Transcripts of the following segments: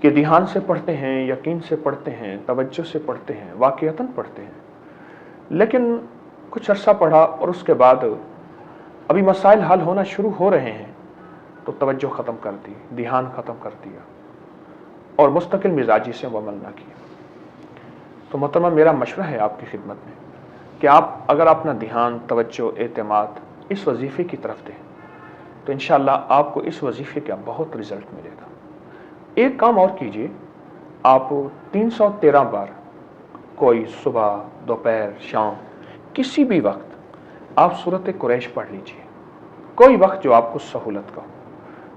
کہ ذہان سے پڑھتے ہیں، یقین سے پڑھتے ہیں، توجہ سے پڑھتے ہیں، واقعتاً پڑھتے ہیں، لیکن کچھ عرصہ پڑھا اور اس کے بعد ابھی مسائل حل ہونا شروع ہو رہے ہیں تو توجہ ختم کر دی، ذہان ختم کر دیا اور مستقل مزاجی سے وہ عمل نہ کیا۔ تو محترمہ، میرا مشورہ ہے آپ کی خدمت میں کہ آپ اگر اپنا دھیان، توجہ، اعتماد اس وظیفے کی طرف دیں تو انشاءاللہ آپ کو اس وظیفے کا بہت رزلٹ ملے گا۔ ایک کام اور کیجئے، آپ 313 بار کوئی صبح، دوپہر، شام، کسی بھی وقت آپ سورۃ قریش پڑھ لیجئے، کوئی وقت جو آپ کو سہولت کا ہو۔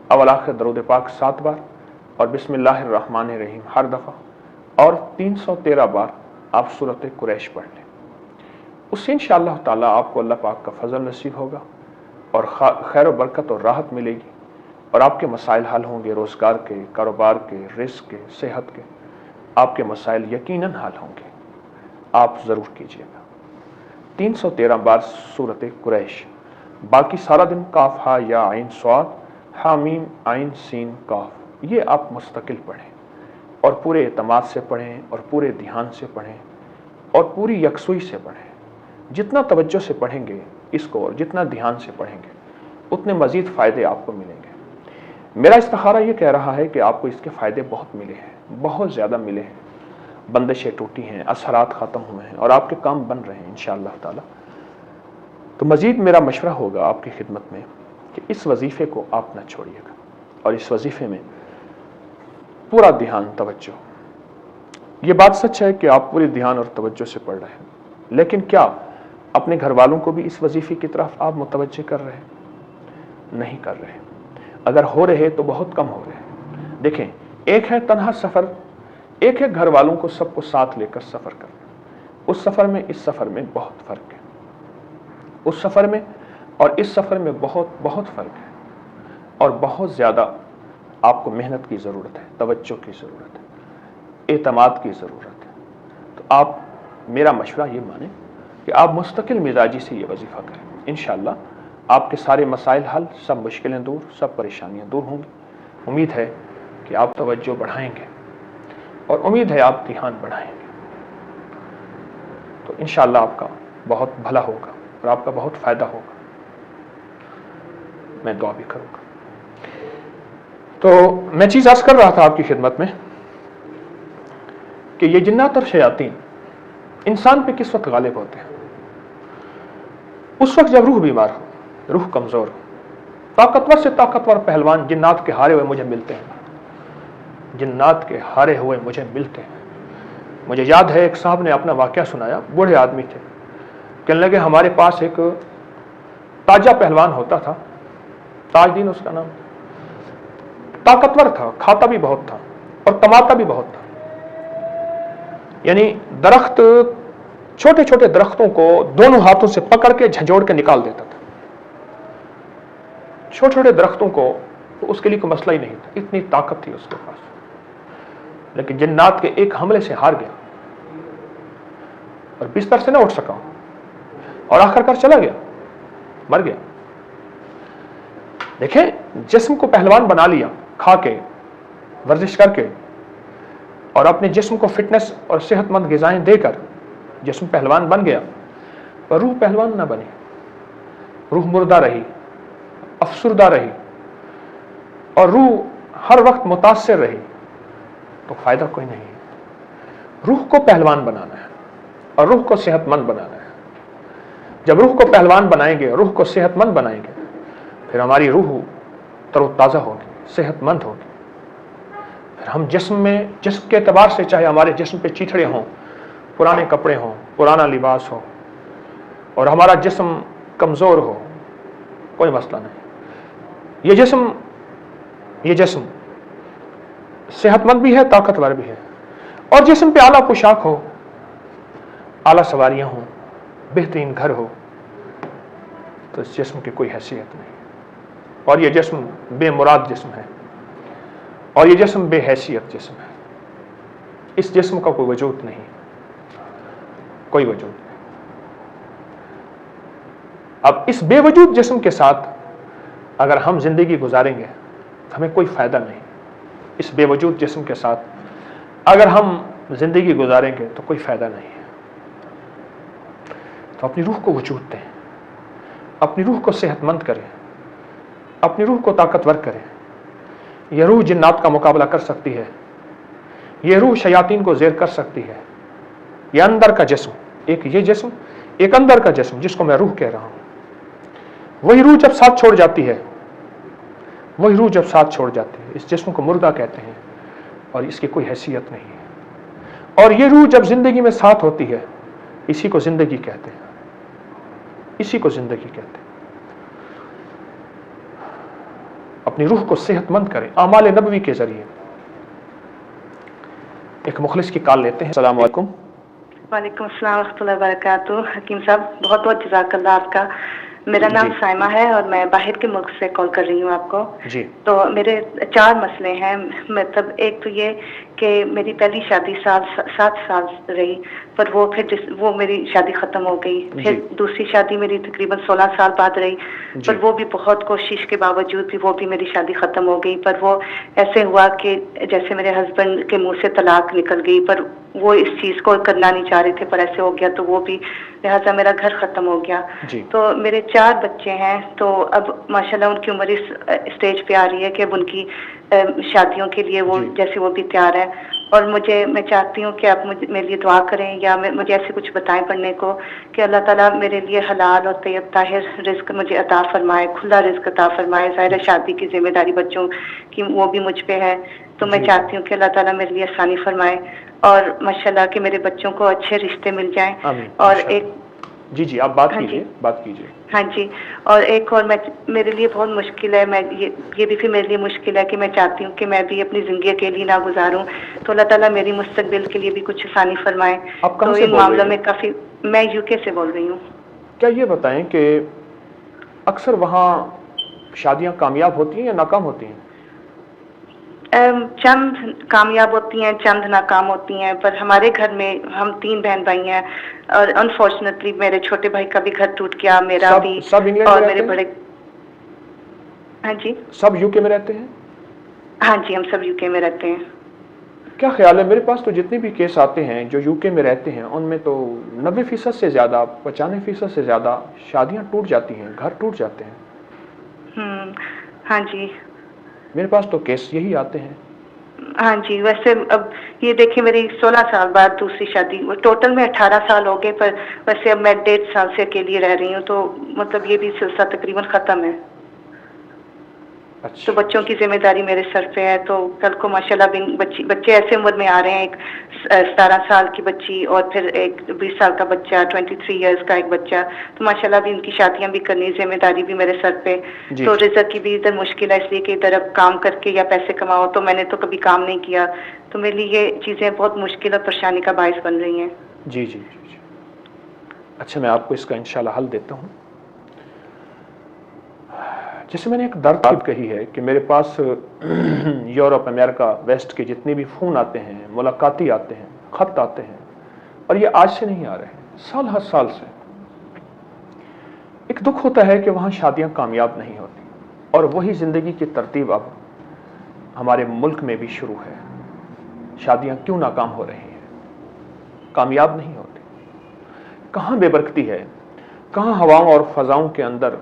اول آخر درود پاک 7 بار اور بسم اللہ الرحمن الرحیم ہر دفعہ، اور 313 بار آپ سورۃ قریش پڑھ لیں۔ اس سے انشاءاللہ تعالی آپ کو اللہ پاک کا فضل نصیب ہوگا اور خیر و برکت اور راحت ملے گی، اور آپ کے مسائل حل ہوں گے، روزگار کے، کاروبار کے، رزق کے، صحت کے، آپ کے مسائل یقیناً حل ہوں گے۔ آپ ضرور کیجیے گا 313 بار سورۃ قریش، باقی سارا دن کاف ہا یا عین صاد ہا میم عین سین کاف، یہ آپ مستقل پڑھیں اور پورے اعتماد سے پڑھیں اور پورے دھیان سے پڑھیں اور پوری یکسوئی سے پڑھیں۔ جتنا توجہ سے پڑھیں گے اس کو اور جتنا دھیان سے پڑھیں گے اتنے مزید فائدے آپ کو ملیں گے۔ میرا استخارہ یہ کہہ رہا ہے کہ آپ کو اس کے فائدے بہت ملے ہیں، بہت زیادہ ملے ہیں، بندشیں ٹوٹی ہیں، اثرات ختم ہوئے ہیں اور آپ کے کام بن رہے ہیں انشاءاللہ تعالی۔ تو مزید میرا مشورہ ہوگا آپ کی خدمت میں کہ اس وظیفے کو آپ نہ چھوڑیے گا اور اس وظیفے میں پورا دھیان، توجہ۔ یہ بات سچ ہے کہ آپ پورے دھیان اور توجہ سے پڑھ رہے ہیں، لیکن کیا اپنے گھر والوں کو بھی اس وظیفے کی طرف آپ متوجہ کر رہے ہیں؟ نہیں کر رہے۔ اگر ہو رہے تو بہت کم ہو رہے۔ دیکھیں، ایک ہے تنہا سفر، ایک ہے گھر والوں کو سب کو ساتھ لے کر سفر کرنا۔ اس سفر میں اس سفر میں بہت فرق ہے، اس سفر میں اور اس سفر میں بہت بہت فرق ہے، اور بہت زیادہ آپ کو محنت کی ضرورت ہے، توجہ کی ضرورت ہے، اعتماد کی ضرورت ہے۔ تو آپ میرا مشورہ یہ مانیں کہ آپ مستقل مزاجی سے یہ وظیفہ کریں، انشاءاللہ آپ کے سارے مسائل حل، سب مشکلیں دور، سب پریشانیاں دور ہوں گی۔ امید ہے کہ آپ توجہ بڑھائیں گے اور امید ہے آپ دھیان بڑھائیں گے، تو انشاءاللہ آپ کا بہت بھلا ہوگا اور آپ کا بہت فائدہ ہوگا۔ میں دعا بھی کروں گا۔ تو میں چیز عرض کر رہا تھا آپ کی خدمت میں کہ یہ جنات اور شیاطین انسان پہ کس وقت غالب ہوتے ہیں؟ اس وقت جب روح بیمار ہو، روح کمزور ہو۔ طاقتور سے طاقتور پہلوان جنات کے ہارے ہوئے مجھے ملتے ہیں، جنات کے ہارے ہوئے مجھے ملتے ہیں۔ مجھے یاد ہے ایک صاحب نے اپنا واقعہ سنایا، بوڑھے آدمی تھے، کہنے لگے ہمارے پاس ایک تاجہ پہلوان ہوتا تھا، تاج دین اس کا نام، طاقتور تھا، کھاتا بھی بہت تھا اور کماتا بھی بہت تھا۔ یعنی درخت، چھوٹے چھوٹے درختوں کو دونوں ہاتھوں سے پکڑ کے جھنجھوڑ کے نکال دیتا تھا، چھوٹے چھوٹے درختوں کو، تو اس کے لیے کوئی مسئلہ ہی نہیں تھا، اتنی طاقت تھی اس کے پاس۔ لیکن جنات کے ایک حملے سے ہار گیا اور بستر سے نہ اٹھ سکا اور آخر کار چلا گیا، مر گیا۔ دیکھیں، جسم کو پہلوان بنا لیا، کھا کے، ورزش کر کے، اور اپنے جسم کو فٹنس اور صحت مند غذائیں دے کر جسم پہلوان بن گیا، پر روح پہلوان نہ بنی، روح مردہ رہی، افسردہ رہی، اور روح ہر وقت متاثر رہی، تو فائدہ کوئی نہیں ہے۔ روح کو پہلوان بنانا ہے اور روح کو صحت مند بنانا ہے۔ جب روح کو پہلوان بنائیں گے، روح کو صحت مند بنائیں گے، پھر ہماری روح تر و تازہ ہوگی، صحت مند ہوگی۔ پھر ہم جسم میں، جسم کے اعتبار سے، چاہے ہمارے جسم پہ چیتھڑے ہوں، پرانے کپڑے ہوں، پرانا لباس ہو، اور ہمارا جسم کمزور ہو، کوئی مسئلہ نہیں۔ یہ جسم صحت مند بھی ہے، طاقتور بھی ہے، اور جسم پہ اعلیٰ پوشاک ہو، اعلیٰ سواریاں ہوں، بہترین گھر ہو، تو اس جسم کی کوئی حیثیت نہیں، اور یہ جسم بے مراد جسم ہے، اور یہ جسم بے حیثیت جسم ہے۔ اس جسم کا کوئی وجود نہیں، کوئی وجود نہیں۔ اب اس بے وجود جسم کے ساتھ اگر ہم زندگی گزاریں گے تو ہمیں کوئی فائدہ نہیں، اس بے وجود جسم کے ساتھ اگر ہم زندگی گزاریں گے تو کوئی فائدہ نہیں ہے. تو اپنی روح کو وجود دیں, اپنی روح کو صحت مند کریں, اپنی روح کو طاقتور کریں. یہ روح جنات کا مقابلہ کر سکتی ہے, یہ روح شیاطین کو زیر کر سکتی ہے. یہ اندر کا جسم, ایک یہ جسم, ایک اندر کا جسم جس کو میں روح کہہ رہا ہوں, وہی روح جب ساتھ چھوڑ جاتی ہے, وہی روح جب ساتھ چھوڑ جاتی ہے, اس جسم کو مردہ کہتے ہیں اور اس کی کوئی حیثیت نہیں ہے. اور یہ روح جب زندگی میں ساتھ ہوتی ہے, اسی کو زندگی کہتے ہیں, اسی کو زندگی کہتے ہیں. اپنی روح کو صحت مند کریں اعمال نبوی کے ذریعے. ایک مخلص کی کال لیتے ہیں. السلام علیکم. وعلیکم السلام ورحمۃ اللہ وبرکاتہ. حکیم صاحب بہت بہت جزاک اللہ آپ کا. میرا نام سائمہ ہے اور میں باہر کے ملک سے کال کر رہی ہوں آپ کو. جی. تو میرے 4 مسئلے ہیں. مطلب ایک تو یہ کہ میری پہلی شادی 7 سال رہی, پر وہ میری شادی ختم ہو گئی. پھر دوسری شادی میری تقریباً 16 سال بعد رہی, پر وہ بھی بہت کوشش کے باوجود بھی وہ بھی میری شادی ختم ہو گئی. پر وہ ایسے ہوا کہ جیسے میرے ہسبینڈ کے منہ سے طلاق نکل گئی, پر وہ اس چیز کو کرنا نہیں چاہ رہے تھے, پر ایسے ہو گیا تو وہ بھی, لہٰذا میرا گھر ختم ہو گیا. تو میرے 4 بچے ہیں, تو اب ماشاءاللہ ان کی عمر اس اسٹیج پہ آ رہی ہے کہ اب ان کی شادیوں کے لیے وہ جیسے وہ بھی تیار ہے. اور میں چاہتی ہوں کہ آپ میرے لیے دعا کریں یا مجھے ایسے کچھ بتائیں پڑھنے کو کہ اللہ تعالیٰ میرے لیے حلال اور طیب طاہر رزق مجھے عطا فرمائے, کھلا رزق عطا فرمائے. ظاہر شادی کی ذمہ داری بچوں کی وہ بھی مجھ پہ ہے, تو میں چاہتی ہوں کہ اللہ تعالیٰ میرے لیے آسانی فرمائے اور ماشاءاللہ کہ میرے بچوں کو اچھے رشتے مل جائیں. اور ایک جی آپ بات کیجیے. ہاں جی. اور ایک اور میرے لیے بہت مشکل ہے, یہ بھی پھر میرے لیے مشکل ہے کہ میں چاہتی ہوں کہ میں بھی اپنی زندگی اکیلی نہ گزاروں, تو اللہ تعالیٰ میری مستقبل کے لیے بھی کچھ آسانی فرمائے. تو ان معاملوں میں کافی. میں UK سے بول رہی ہوں. کیا یہ بتائیں کہ اکثر وہاں شادیاں کامیاب ہوتی ہیں یا ناکام ہوتی ہیں؟ چند کامیاب ہوتی ہیں, چند ناکام ہوتی ہیں. پر ہمارے گھر میں ہم 3 بہن بھائی ہیں, اور انفارچونیٹلی میرے چھوٹے بھائی کا بھی گھر ٹوٹ گیا, میرا بھی. سب انگلینڈ اور میں میرے رہتے بڑے. ہاں جی. سب UK میں رہتے ہیں؟ ہاں جی, ہم سب UK میں رہتے ہیں. کیا خیال ہے, میرے پاس تو جتنے بھی کیس آتے ہیں جو UK میں رہتے ہیں ان میں تو 90% سے زیادہ, 95% سے زیادہ شادیاں ٹوٹ جاتی ہیں, گھر ٹوٹ جاتے ہیں. ہاں جی. میرے پاس تو کیس یہی آتے ہیں. ہاں جی. ویسے اب یہ دیکھیں میری 16 سال بعد دوسری شادی, ٹوٹل میں 18 سال ہو گئے, پر ویسے اب میں 1.5 سال سے اکیلی رہ رہی ہوں, تو مطلب یہ بھی سلسلہ تقریباً ختم ہے. تو بچوں کی ذمہ داری میرے سر پہ ہے. تو کل کو ماشاءاللہ بچے ایسے عمر میں آ رہے ہیں, ایک 17 سال کی بچی اور پھر ایک 20 سال کا بچہ, 23 ایئرس کا ایک بچہ. تو ماشاءاللہ بھی ان کی شادیاں بھی کرنی, ذمہ داری بھی میرے سر پہ. تو رزق کی بھی ادھر مشکل ہے, اس لیے کہ ادھر اب کام کر کے یا پیسے کماؤ, تو میں نے تو کبھی کام نہیں کیا, تو میرے لیے یہ چیزیں بہت مشکل اور پریشانی کا باعث بن رہی ہیں. جی. اچھا, میں آپ کو اس کا انشاءاللہ حل دیتا ہوں. جیسے میں نے ایک درد کہی ہے کہ میرے پاس یورپ, امریکہ, ویسٹ کے جتنے بھی فون آتے ہیں, ملاقاتی آتے ہیں, خط آتے ہیں, اور یہ آج سے نہیں آ رہے ہیں, سال ہر سال سے. ایک دکھ ہوتا ہے کہ وہاں شادیاں کامیاب نہیں ہوتی, اور وہی زندگی کی ترتیب اب ہمارے ملک میں بھی شروع ہے. شادیاں کیوں ناکام ہو رہی ہیں, کامیاب نہیں ہوتی؟ کہاں بے برکتی ہے, کہاں ہواؤں اور فضاؤں کے اندر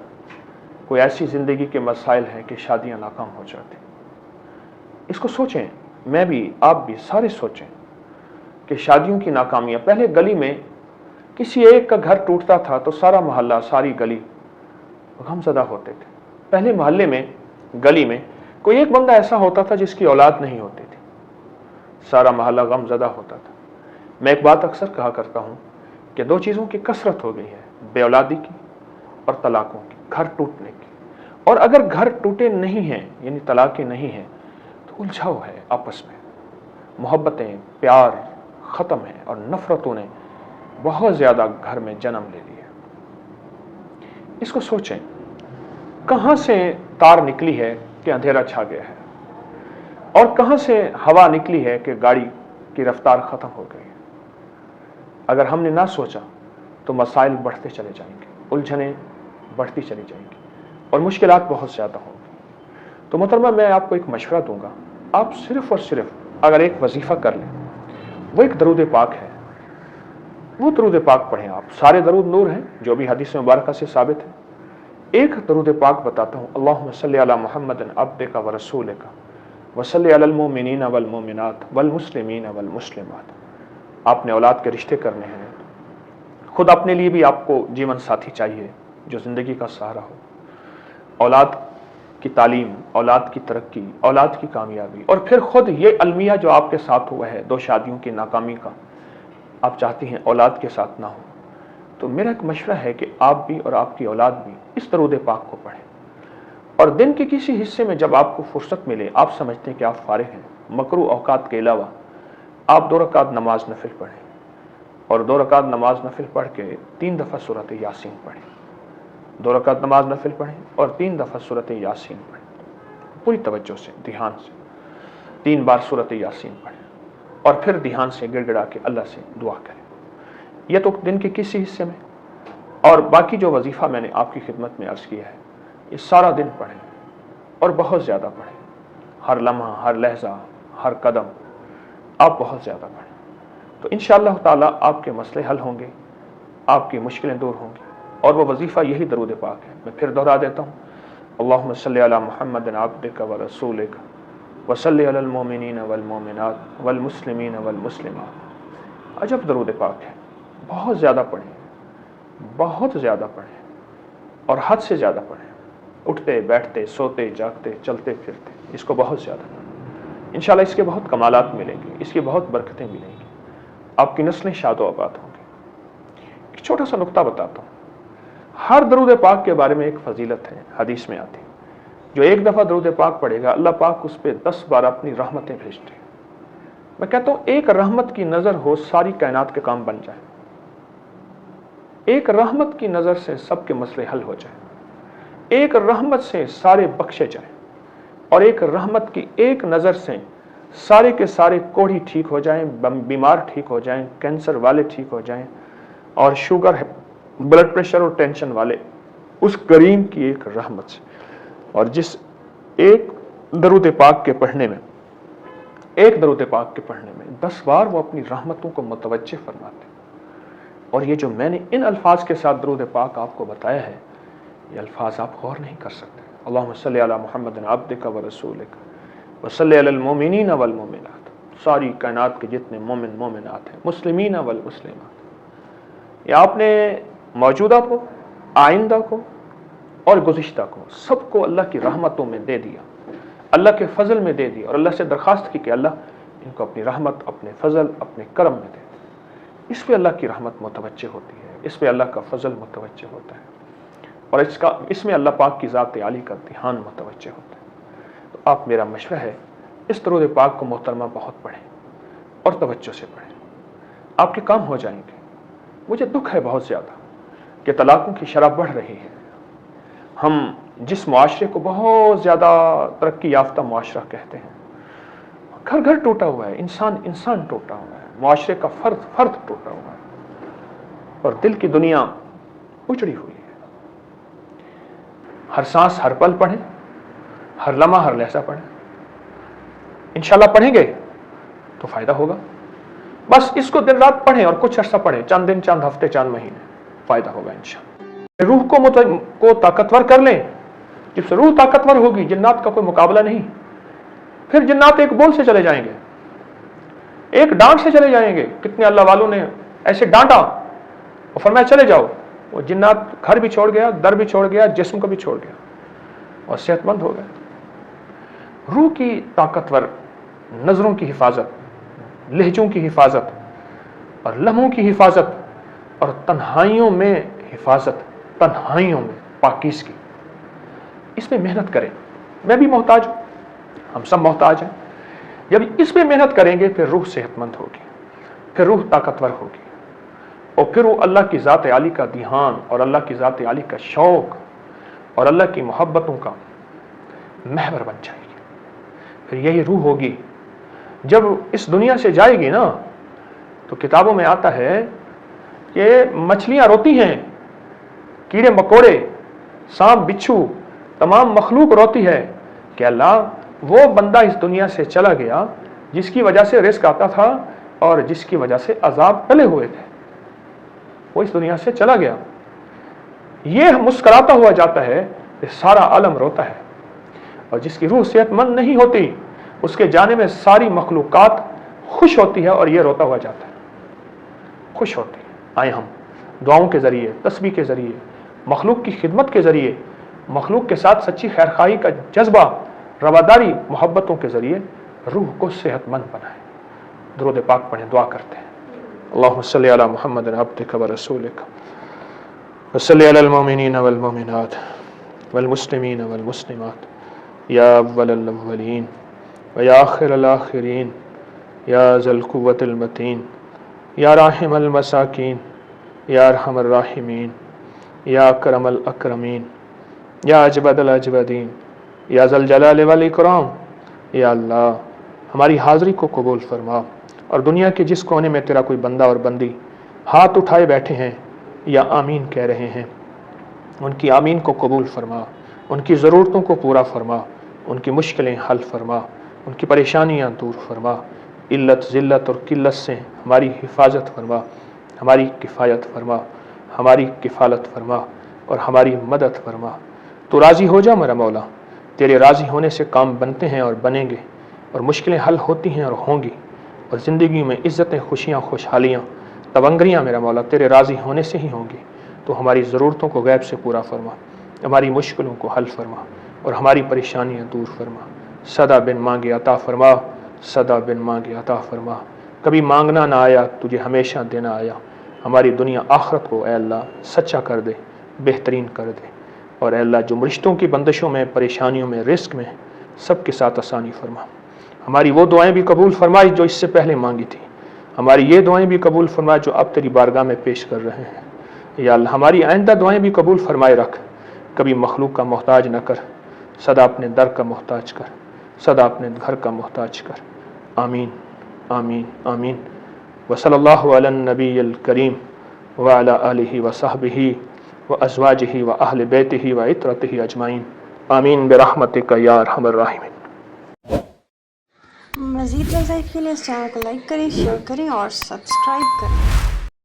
کوئی ایسی زندگی کے مسائل ہیں کہ شادیاں ناکام ہو جاتی؟ اس کو سوچیں, میں بھی, آپ بھی, سارے سوچیں کہ شادیوں کی ناکامیاں. پہلے گلی میں کسی ایک کا گھر ٹوٹتا تھا تو سارا محلہ, ساری گلی غم زدہ ہوتے تھے. پہلے محلے میں, گلی میں کوئی ایک بندہ ایسا ہوتا تھا جس کی اولاد نہیں ہوتی تھی, سارا محلہ غم زدہ ہوتا تھا. میں ایک بات اکثر کہا کرتا ہوں کہ 2 چیزوں کی کثرت ہو گئی ہے, بے اولادی کی اور طلاقوں کی, گھر ٹوٹنے کی. اور اگر گھر ٹوٹے نہیں ہیں, یعنی طلاقیں نہیں ہیں, تو الجھاؤ ہے آپس میں, محبتیں, پیار ختم ہیں, اور نفرتوں نے بہت زیادہ گھر میں جنم لے لیا. اس کو سوچیں, کہاں سے تار نکلی ہے کہ اندھیرا چھا گیا ہے, اور کہاں سے ہوا نکلی ہے کہ گاڑی کی رفتار ختم ہو گئی ہے. اگر ہم نے نہ سوچا تو مسائل بڑھتے چلے جائیں گے, الجھنیں بڑھتی چلی جائیں گی, اور مشکلات بہت زیادہ ہوں گی. تو محترمہ, میں آپ کو ایک مشورہ دوں گا آپ صرف اور صرف اگر ایک وظیفہ کر لیں، وہ ایک درود پاک ہے، وہ درود پاک پڑھیں آپ. سارے درود نور ہیں جو بھی حدیث مبارکہ سے ثابت ہے. ایک درود پاک بتاتا ہوں، اللہم صلی علی محمد عبدک و رسولک وصلی علی المؤمنین والمؤمنات والمسلمین والمسلمات. آپ نے اولاد کے رشتے کرنے ہیں، خود اپنے لیے بھی آپ کو جیون ساتھی چاہیے جو زندگی کا سہارا ہو. اولاد کی تعلیم، اولاد کی ترقی، اولاد کی کامیابی، اور پھر خود یہ المیہ جو آپ کے ساتھ ہوا ہے 2 شادیوں کی ناکامی کا، آپ چاہتی ہیں اولاد کے ساتھ نہ ہو. تو میرا ایک مشورہ ہے کہ آپ بھی اور آپ کی اولاد بھی اس درود پاک کو پڑھیں. اور دن کے کسی حصے میں جب آپ کو فرصت ملے، آپ سمجھتے ہیں کہ آپ فارغ ہیں، مکروہ اوقات کے علاوہ آپ 2 رکعت نماز نفل پڑھیں، اور 2 رکعت نماز نفل پڑھ کے 3 دفعہ سورۃ یاسین پڑھیں. 2 رکعت نماز نفل پڑھیں اور 3 دفعہ سورۃ یاسین پڑھیں. پوری توجہ سے، دھیان سے 3 بار سورۃ یاسین پڑھیں، اور پھر دھیان سے گڑ گڑا کے اللہ سے دعا کریں. یہ تو دن کے کسی حصے میں. اور باقی جو وظیفہ میں نے آپ کی خدمت میں عرض کیا ہے، یہ سارا دن پڑھیں اور بہت زیادہ پڑھیں. ہر لمحہ، ہر لحظہ، ہر قدم آپ بہت زیادہ پڑھیں. تو انشاءاللہ تعالیٰ آپ کے مسئلے حل ہوں گے، آپ کی مشکلیں دور ہوں گی. اور وہ وظیفہ یہی درود پاک ہے. میں پھر دہرا دیتا ہوں، اللہم صلی علی محمد عبدک و رسولک وصلی علی المؤمنین والمؤمنات والمسلمین والمسلمات. عجب درود پاک ہے. بہت زیادہ پڑھیں، بہت زیادہ پڑھیں، اور حد سے زیادہ پڑھیں. اٹھتے بیٹھتے، سوتے جاگتے، چلتے پھرتے اس کو بہت زیادہ پڑھیں. انشاءاللہ اس کے بہت کمالات ملیں گے، اس کی بہت برکتیں ملیں گی، آپ کی نسلیں شاد و آباد ہوں گی. ایک چھوٹا سا نقطہ بتاتا ہوں. ہر درود پاک کے بارے میں ایک فضیلت ہے، حدیث میں آتی ہے. جو ایک دفعہ درود پاک پڑھے گا، اللہ پاک اس پہ 10 بار اپنی رحمتیں بھیجتے ہیں. میں کہتا ہوں ایک رحمت کی نظر ہو، ساری کائنات کے کام بن جائیں. ایک رحمت کی نظر سے سب کے مسئلے حل ہو جائیں. ایک رحمت سے سارے بخشے جائیں. اور ایک رحمت کی ایک نظر سے سارے کے سارے کوڑھی ٹھیک ہو جائیں، بیمار ٹھیک ہو جائیں، کینسر والے ٹھیک ہو جائیں، اور شوگر، بلڈ پریشر اور ٹینشن والے اس کریم کی ایک رحمت سے. اور جس ایک درود پاک کے پڑھنے میں، ایک درود پاک کے پڑھنے میں 10 بار وہ اپنی رحمتوں کو متوجہ فرماتے ہیں. اور یہ جو میں نے ان الفاظ کے ساتھ درود پاک آپ کو بتایا ہے، یہ الفاظ آپ غور نہیں کر سکتے. اللہم صلی علی محمد عبدک و رسولک وصلی علی المؤمنین والمؤمنات. ساری کائنات کے جتنے مومن مومنات ہیں، مسلمین والمسلمات، یہ آپ نے موجودہ کو، آئندہ کو اور گزشتہ کو، سب کو اللہ کی رحمتوں میں دے دیا، اللہ کے فضل میں دے دیا. اور اللہ سے درخواست کی کہ اللہ ان کو اپنی رحمت، اپنے فضل، اپنے کرم میں دے. اس پہ اللہ کی رحمت متوجہ ہوتی ہے، اس پہ اللہ کا فضل متوجہ ہوتا ہے، اور اس میں اللہ پاک کی ذات عالی کا دھیان متوجہ ہوتا ہے. تو آپ، میرا مشورہ ہے اس درود پاک کو محترمہ بہت پڑھیں اور توجہ سے پڑھیں. آپ کے کام ہو جائیں گے. مجھے دکھ ہے بہت زیادہ کہ طلاقوں کی شرح بڑھ رہی ہے. ہم جس معاشرے کو بہت زیادہ ترقی یافتہ معاشرہ کہتے ہیں، گھر گھر ٹوٹا ہوا ہے، انسان انسان ٹوٹا ہوا ہے، معاشرے کا فرد فرد ٹوٹا ہوا ہے، اور دل کی دنیا اجڑی ہوئی ہے. ہر سانس ہر پل پڑھیں، ہر لمحہ ہر لحظہ پڑھیں. انشاءاللہ پڑھیں گے تو فائدہ ہوگا. بس اس کو دن رات پڑھیں اور کچھ عرصہ پڑھیں، چند دن، چند ہفتے، چند مہینے، فائدہ ہوگا انشاءاللہ. روح کو طاقتور کر لیں. جب سے روح طاقتور ہوگی، جنات کا کوئی مقابلہ نہیں. پھر جنات ایک بول سے چلے جائیں گے، ایک ڈانٹ سے چلے جائیں گے. کتنے اللہ والوں نے ایسے ڈانٹا اور فرمایا چلے جاؤ. وہ جنات گھر بھی چھوڑ گیا، در بھی چھوڑ گیا، جسم کو بھی چھوڑ گیا، اور صحت مند ہو گئے. روح کی طاقتور، نظروں کی حفاظت، لہجوں کی حفاظت، اور لمحوں کی حفاظت، اور تنہائیوں میں حفاظت، تنہائیوں میں پاکیزگی، اس میں محنت کریں. میں بھی محتاج ہوں، ہم سب محتاج ہیں. جب اس پہ محنت کریں گے پھر روح صحت مند ہوگی، پھر روح طاقتور ہوگی، اور پھر وہ اللہ کی ذات عالی کا دھیان، اور اللہ کی ذات عالی کا شوق، اور اللہ کی محبتوں کا محور بن جائے گی. پھر یہی روح ہوگی جب اس دنیا سے جائے گی نا، تو کتابوں میں آتا ہے کہ مچھلیاں روتی ہیں، کیڑے مکوڑے، سانپ بچھو، تمام مخلوق روتی ہے کہ اللہ وہ بندہ اس دنیا سے چلا گیا جس کی وجہ سے رزق آتا تھا اور جس کی وجہ سے عذاب ٹلے ہوئے تھے، وہ اس دنیا سے چلا گیا. یہ مسکراتا ہوا جاتا ہے کہ سارا عالم روتا ہے، اور جس کی روح صحت مند نہیں ہوتی اس کے جانے میں ساری مخلوقات خوش ہوتی ہے اور یہ روتا ہوا جاتا ہے، خوش ہوتی ہے. آئے ہم دعاؤں کے ذریعے، تسبیح کے ذریعے، مخلوق کی خدمت کے ذریعے، مخلوق کے ساتھ سچی خیرخواہی کا جذبہ، رواداری، محبتوں کے ذریعے روح کو صحت مند بنائے. درود پاک پڑھیں، دعا کرتے ہیں. اللہم صلی علی محمد عبدک و رسولک وصلی علی المؤمنین والمؤمنات والمسلمین والمسلمات یا اول الاولین و یا آخر الاخرین یا ذی القوة المتین یا راحم المساکین یا ارحم الراحمین یا اکرم الاکرمین یا اجود الاجودین یا ذی الجلال والاکرام. یا اللہ ہماری حاضری کو قبول فرما، اور دنیا کے جس کونے میں تیرا کوئی بندہ اور بندی ہاتھ اٹھائے بیٹھے ہیں یا آمین کہہ رہے ہیں، ان کی آمین کو قبول فرما، ان کی ضرورتوں کو پورا فرما، ان کی مشکلیں حل فرما، ان کی پریشانیاں دور فرما. علت، ذلت اور قلت سے ہماری حفاظت فرما، ہماری کفایت فرما، ہماری کفالت فرما اور ہماری مدد فرما. تو راضی ہو جا میرا مولا، تیرے راضی ہونے سے کام بنتے ہیں اور بنیں گے، اور مشکلیں حل ہوتی ہیں اور ہوں گی، اور زندگی میں عزتیں، خوشیاں، خوشحالیاں، تونگریاں میرا مولا تیرے راضی ہونے سے ہی ہوں گی. تو ہماری ضرورتوں کو غیب سے پورا فرما، ہماری مشکلوں کو حل فرما اور ہماری پریشانیاں دور فرما. صدا بن مانگے عطا فرما، صدا بن مانگے عطا فرما. کبھی مانگنا نہ آیا، تجھے ہمیشہ دینا آیا. ہماری دنیا آخرت کو اے اللہ سچا کر دے، بہترین کر دے. اور اے اللہ جو رشتوں کی بندشوں میں، پریشانیوں میں، رزق میں، سب کے ساتھ آسانی فرما. ہماری وہ دعائیں بھی قبول فرمائی جو اس سے پہلے مانگی تھی. ہماری یہ دعائیں بھی قبول فرما جو اب تیری بارگاہ میں پیش کر رہے ہیں. یا اللہ ہماری آئندہ دعائیں بھی قبول فرمائے رکھ. کبھی مخلوق کا محتاج نہ کر، سدا اپنے در کا محتاج کر، سدا اپنے گھر کا محتاج کر. آمین آمین آمین. وصلی اللہ علی النبی الکریم وعلی آلہ وصحبہ وازواجہ واہل بیتہ وعترتہ اجمعین. آمین برحمتک یا ارحم الراحمین. مزید وظائف کے لیے اس چینل کو لائک کریں، شیئر کریں اور سبسکرائب کریں.